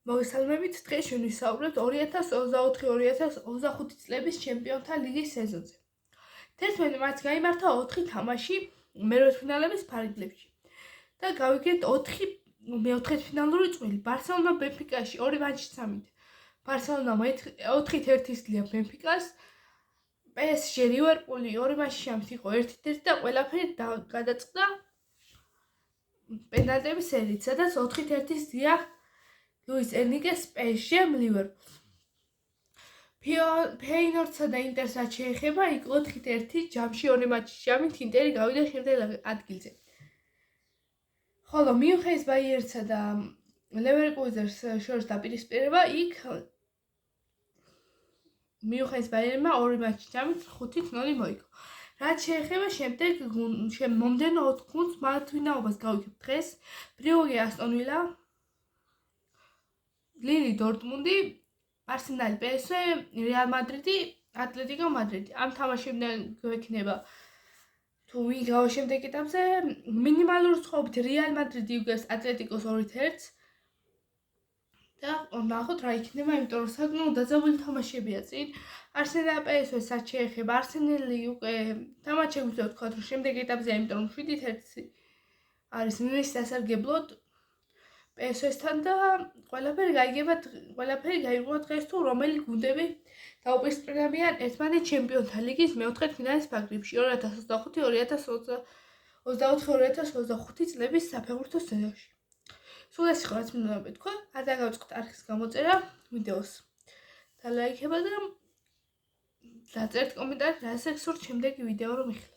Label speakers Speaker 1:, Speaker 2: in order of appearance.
Speaker 1: მოგესალმებით, დღეს ვისაუბრებთ 2024-2025 წლების ჩემპიონთა ლიგის სეზონზე. 11 მარტს გაიმართა 4 თამაში მერვედფინალების ფარგლებში და გავიგეთ 4 მეოთხედფინალური წვლილი. ბარსელონა ბენფიკაში 2 მატჩით 3-ით. ბარსელონა 4-1 ისლია ბენფიკას. PSG ლივერპული 2 მატჩში 3-ით იყო 1-1 და ყველაფერი გადაწყდა პენალტების სერიით, სადაც 4-1 ისლია Luis Enrique's PSG-მ ლივერპულს. ფეინორდსა და ინტერს რაც შეეხება, იქ 4-1 ჯამში 2 მატჩში 3-ით ინტერი გავიდა შემდეგ ადგილზე. ხოლო მიუნხენის ბაიერნსა და ლევერკუზენს შორის დაპირისპირება, იქ მიუნხენის ბაიერნმა 2 მატჩში 3-ით 5-0 მოიგო. რაც შეეხება შემდეგ მომდევნო 4 გუნდს მათ ვინაობას გავიქებ დღეს, ბრიუგე ასტონ ვილა, ლილი დორტმუნდი, არსენალი PSV, რეალ მადრიდი, ატლეტიკო მადრიდი. ამ თამაშებიდან გვექნება თუ ვინ გავა შემდეგ ეტაპზე, მინიმალური სხვაობით რეალ მადრიდი იგებს ატლეტიკოს 2-1 და ნახოთ რა იქნება, იმიტომ რომ საკმაოდ დაძაბული თამაშებია წინ. არსენალი PSV-ს რაც შეეხება, არსენალი უკვე თამაში შეგვიძლია ვთქვათ, რომ შემდეგ ეტაპზეა, იმიტომ რომ 7-1 არის მის სასარგებლოდ PSV-სთან და ყველაფერი გაიგება დღეს თუ რომელი გუნდები დაუპირისპირებიან ერთმანეთს ჩემპიონთა ლიგის მეოთხედფინალის ფარგლებში 2024-2025 წლების საფეხბურთო სეზონში. სულ ეს იყო რაც მინდა მეთქვა. არ დაგავიწყოთ არხის გამოწერა ვიდეოს და ლაიქება და დაწერთ კომენტარი, რასაც გსურთ შემდეგი ვიდეო რომ იხილოთ.